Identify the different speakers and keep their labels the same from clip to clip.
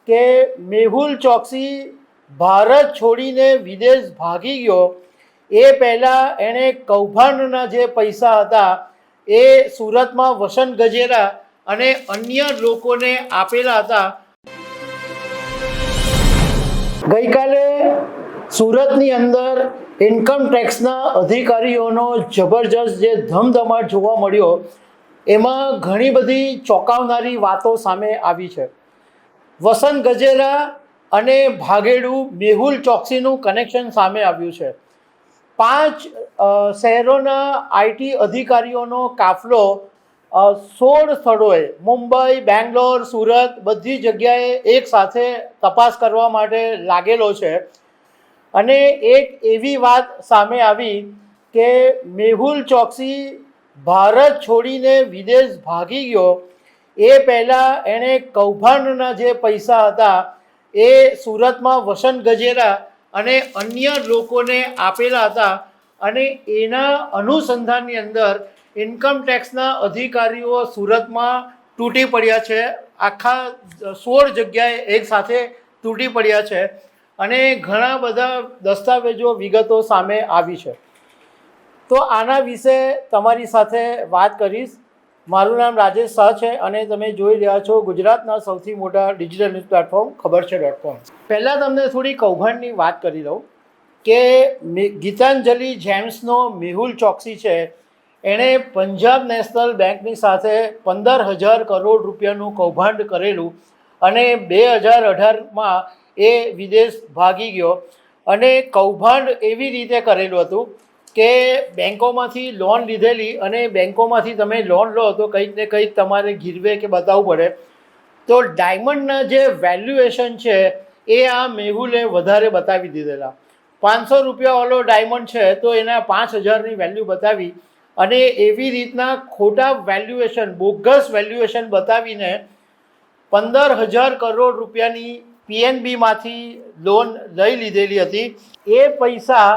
Speaker 1: કે મેહુલ ચોકસી ભારત છોડીને વિદેશ ભાગી ગયો એ પહેલાં એણે કૌભાંડના જે પૈસા હતા એ સુરતમાં વસંત ગજેરા અને અન્ય લોકોને આપેલા હતા। ગઈકાલે સુરતની અંદર ઇન્કમ ટેક્સના અધિકારીઓનો જબરજસ્ત જે ધમધમાટ જોવા મળ્યો એમાં ઘણી બધી ચોંકાવનારી વાતો સામે આવી છે। વસંત ગજેરા અને ભાગેડુ મેહુલ ચોકસીનું કનેક્શન સામે આવ્યું છે। 5 શહેરોના આઈટી અધિકારીઓનો કાફલો 16 સ્થળોએ મુંબઈ, બેંગ્લોર, સુરત બધી જગ્યાએ એક સાથે તપાસ કરવા માટે લાગેલો છે અને એક એવી વાત સામે આવી કે મેહુલ ચોકસી ભારત છોડીને વિદેશ ભાગી ગયો એ પહેલાં એણે કૌભાંડના જે પૈસા હતા એ સુરતમાં વસંત ગજેરા અને અન્ય લોકોને આપેલા હતા અને એના અનુસંધાનની અંદર ઇન્કમ ટેક્સના અધિકારીઓ સુરતમાં તૂટી પડ્યા છે। આખા 16 જગ્યાએ એક સાથે તૂટી પડ્યા છે અને ઘણા બધા દસ્તાવેજો વિગતો સામે આવી છે। તો આના વિશે તમારી સાથે વાત કરીશ। મારું નામ રાજેશ શાહ છે અને તમે જોઈ રહ્યા છો ગુજરાતના સૌથી મોટા ડિજિટલ ન્યૂઝ પ્લેટફોર્મ ખબરછે.com। પહેલાં તમને થોડી કૌભાંડની વાત કરી દઉં કે ગીતાંજલિ જેમ્સનો મેહુલ ચોકસી છે એણે પંજાબ નેશનલ બેંકની સાથે 15,000 કરોડ રૂપિયાનું કૌભાંડ કરેલું અને 2018માં એ વિદેશ ભાગી ગયો અને કૌભાંડ એવી રીતે કરેલું હતું કે બેંકોમાંથી લોન લીધેલી અને બેંકોમાંથી તમે લોન લો તો કંઈક ને કંઈક તમારે ગીરવે કે બતાવવું પડે। તો ડાયમંડના જે વેલ્યુએશન છે એ આ મેહુલે વધારે બતાવી દીધેલા। 500 રૂપિયાવાળો ડાયમંડ છે તો એના 5,000ની વેલ્યુ બતાવી અને એવી રીતના ખોટા વેલ્યુએશન બોગસ વેલ્યુએશન બતાવીને 15,000 કરોડ રૂપિયાની પીએનબીમાંથી લોન લઈ લીધેલી હતી। એ પૈસા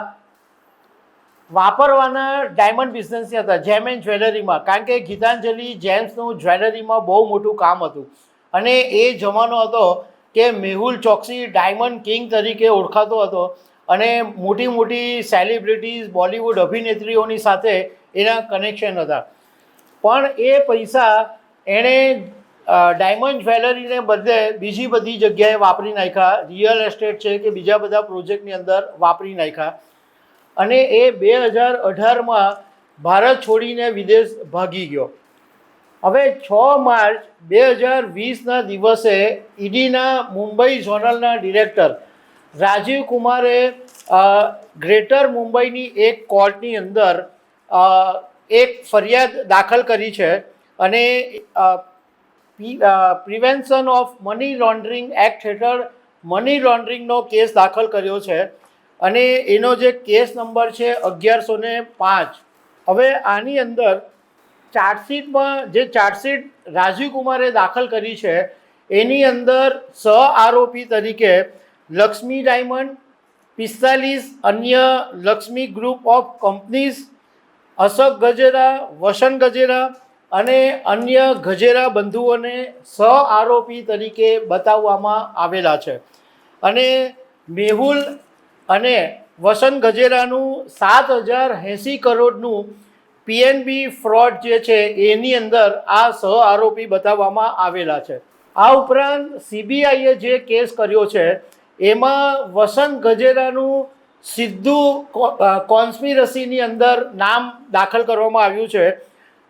Speaker 1: વાપરવાના ડાયમંડ બિઝનેસની હતા, જેમ એન્ડ જ્વેલરીમાં, કારણ કે ગીતાંજલિ જેમ્સનું જ્વેલરીમાં બહુ મોટું કામ હતું અને એ જમાનો હતો કે મેહુલ ચોકસી ડાયમંડ કિંગ તરીકે ઓળખાતો હતો અને મોટી મોટી સેલિબ્રિટીઝ બોલિવૂડ અભિનેત્રીઓની સાથે એના કનેક્શન હતા। પણ એ પૈસા એણે ડાયમંડ જ્વેલરીને બદલે બીજી બધી જગ્યાએ વાપરી નાખ્યા, રિયલ એસ્ટેટ છે કે બીજા બધા પ્રોજેક્ટની અંદર વાપરી નાખ્યા અને એ 2018માં ભારત છોડીને વિદેશ ભાગી ગયો। હવે 6 માર્ચ 2020ના દિવસે ઈડીના મુંબઈ ઝોનલના ડિરેક્ટર રાજીવ કુમારે ગ્રેટર મુંબઈની એક કોર્ટની અંદર એક ફરિયાદ દાખલ કરી છે અને prevention of money laundering act હેઠળ મની લોન્ડરિંગનો કેસ દાખલ કર્યો છે અને એનો જે કેસ નંબર છે 1105। હવે આની અંદર ચાર્જશીટમાં જે ચાર્જશીટ રાજીવ કુમારે દાખલ કરી છે એની અંદર સહ આરોપી તરીકે લક્ષ્મી ડાયમંડ, 45 અન્ય Lakshmi group of companies, Ashok Gajera, Vasant Gajera અને અન્ય ગજેરા બંધુઓને સહ આરોપી તરીકે બતાવવામાં આવેલા છે અને મેહુલ અને વસંત ગજેરાનું 7,080 કરોડનું પીએનબી ફ્રોડ જે છે એની અંદર આ સહ આરોપી બતાવવામાં આવેલા છે। આ ઉપરાંત સીબીઆઈએ જે કેસ કર્યો છે એમાં વસંત ગજેરાનું સીધું કોન્સ્પિરસીની અંદર નામ દાખલ કરવામાં આવ્યું છે।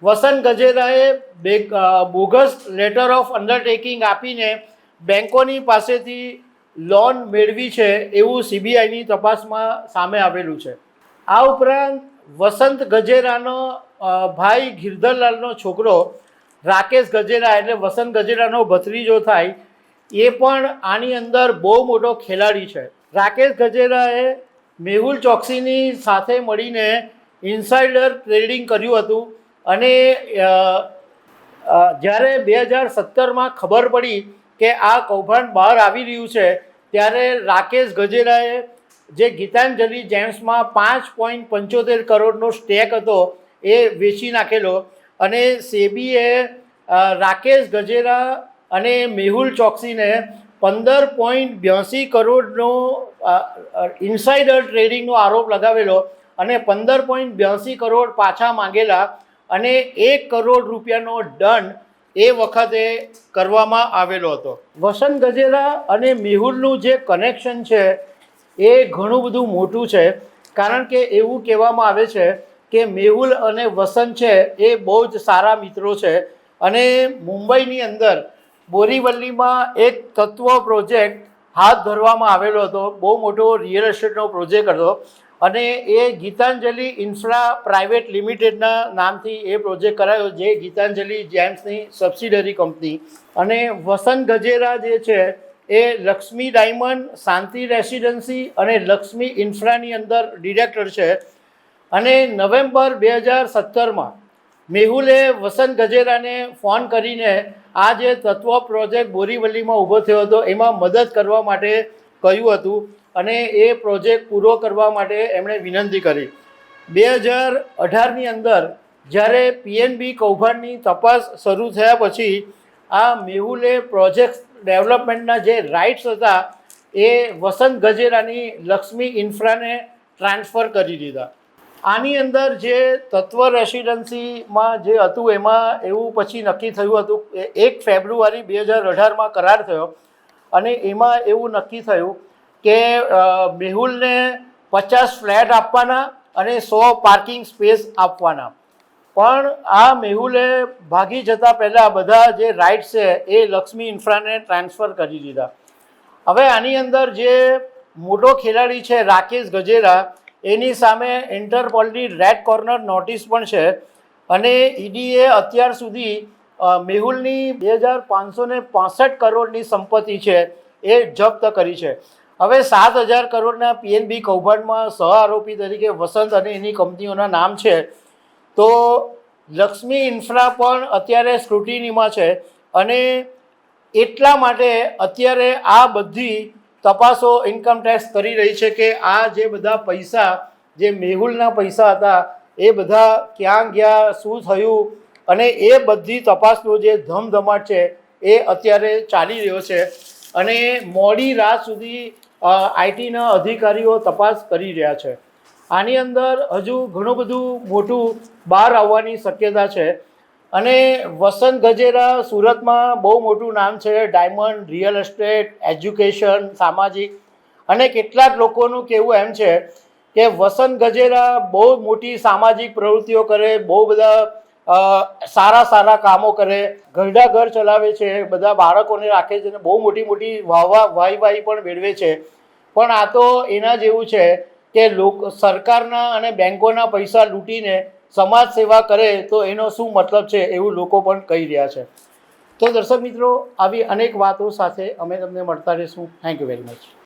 Speaker 1: વસંત ગજેરાએ બોગસ લેટર ઓફ અન્ડરટેકિંગ આપીને બેંકોની પાસેથી લોન મેળવી છે એવું સીબીઆઈની તપાસમાં સામે આવેલું છે। આ ઉપરાંત વસંત ગજેરાનો ભાઈ ગિરધરલાલનો છોકરો રાકેશ ગજેરા એટલે વસંત ગજેરાનો ભત્રીજો થાય એ પણ આની અંદર બહુ મોટો ખેલાડી છે। રાકેશ ગજેરાએ મેહુલ ચોકસીની સાથે મળીને ઇન્સાઇડર ટ્રેડિંગ કર્યું હતું અને જ્યારે 2017માં ખબર પડી કે આ કૌભાંડ બહાર આવી રહ્યું છે ત્યારે રાકેશ ગજેરાએ જે ગીતાંજલિ જેમ્સમાં 5.75 કરોડનો સ્ટેક હતો એ વેચી નાખેલો અને સેબીએ રાકેશ ગજેરા અને મેહુલ ચોકસીને 15.82 કરોડનો ઇનસાઇડર ટ્રેડિંગનો આરોપ લગાવેલો અને 15.82 કરોડ પાછા માંગેલા અને 1 કરોડ રૂપિયાનો દંડ એ વખતે કરવામાં આવેલો હતો. વસંત ગજેરા અને મેહુલનું જે કનેક્શન છે એ ઘણું બધું મોટું છે, કારણ કે એવું કહેવામાં આવે છે કે મેહુલ અને વસંત છે એ બહુ જ સારા મિત્રો છે અને મુંબઈની અંદર બોરીવલીમાં એક તત્વ પ્રોજેક્ટ હાથ ધરવામાં આવેલો હતો. બહુ મોટો રિયલ એસ્ટેટનો પ્રોજેક્ટ હતો અને એ ગીતાંજલિ ઇન્ફ્રા પ્રાઇવેટ લિમિટેડના નામથી એ પ્રોજેક્ટ કરાયો, જે ગીતાંજલિ જેમ્સની સબસિડરી કંપની. અને વસંત ગજેરા જે છે એ લક્ષ્મી ડાયમંડ, શાંતિ રેસિડેન્સી અને લક્ષ્મી ઇન્ફ્રાની અંદર ડિરેક્ટર છે. અને નવેમ્બર 2017માં મેહુલે વસંત ગજેરાને ફોન કરીને આ જે તત્વ પ્રોજેક્ટ બોરીવલીમાં ઊભો થયો હતો એમાં મદદ કરવા માટે કહ્યું હતું અને એ પ્રોજેક્ટ પૂરો કરવા માટે એમણે વિનંતી કરી. 2018ની અંદર જ્યારે પીએનબી કૌભાંડની તપાસ શરૂ થયા પછી આ મેહુલે પ્રોજેક્ટ ડેવલપમેન્ટના જે રાઇટ્સ હતા એ વસંત ગજેરાની લક્ષ્મી ઇન્ફ્રાને ટ્રાન્સફર કરી દીધા. આની અંદર જે તત્વ રેસિડેન્સીમાં જે હતું એમાં એવું પછી નક્કી થયું હતું કે 1 ફેબ્રુઆરી 2018માં કરાર થયો અને એમાં એવું નક્કી થયું કે મેહુલને 50 ફ્લેટ આપવાના અને 100 પાર્કિંગ સ્પેસ આપવાના. પણ આ મેહુલે ભાગી જતાં પહેલાં બધા જે રાઇટ્સ છે એ લક્ષ્મી ઇન્ફ્રાને ટ્રાન્સફર કરી દીધા. હવે આની અંદર જે મોટો ખેલાડી છે રાકેશ ગજેરા, એની સામે ઇન્ટરપોલની રેડ કોર્નર નોટિસ પણ છે અને ઈડીએ અત્યાર સુધી મેહુલની 2565 કરોડની સંપત્તિ છે એ જપ્ત કરી છે. હવે 7000 કરોડના પીએનબી કૌભાંડમાં સહ આરોપી તરીકે વસંત અને એની કંપનીઓના નામ છે. તો લક્ષ્મી ઇન્ફ્રા પણ અત્યારે સ્ક્રુટિનીમાં છે અને એટલા માટે અત્યારે આ બધી તપાસો ઇન્કમટેક્સ કરી રહી છે કે આ જે બધા પૈસા, જે મેહુલના પૈસા હતા એ બધા ક્યાં ગયા, શું થયું, અને એ બધી તપાસનો જે ધમધમાટ છે એ અત્યારે ચાલી રહ્યો છે અને મોડી રાત સુધી આઈટીના અધિકારીઓ તપાસ કરી રહ્યા છે. આની અંદર હજુ ઘણું બધું મોટું બહાર આવવાની શક્યતા છે અને વસંત ગજેરા સુરતમાં બહુ મોટું નામ છે. ડાયમંડ, રિયલ એસ્ટેટ, એજ્યુકેશન, સામાજિક, અને કેટલાક લોકોનું કહેવું એમ છે કે વસંત ગજેરા બહુ મોટી સામાજિક પ્રવૃત્તિઓ કરે, બહુ બધા સારા કામો કરે, ઘરડા ઘર ચલાવે છે, બધા બાળકોને રાખે છે અને બહુ મોટી વાહી પણ મેળવે છે. પણ આ તો એના જેવું છે કે સરકારના અને બેંકોના પૈસા લૂંટીને સમાજ સેવા કરે તો એનો શું મતલબ છે એવું લોકો પણ કહી રહ્યા છે. તો દર્શક મિત્રો, આવી અનેક વાતો સાથે અમે તમને મળતા રહીશું. Thank you very much.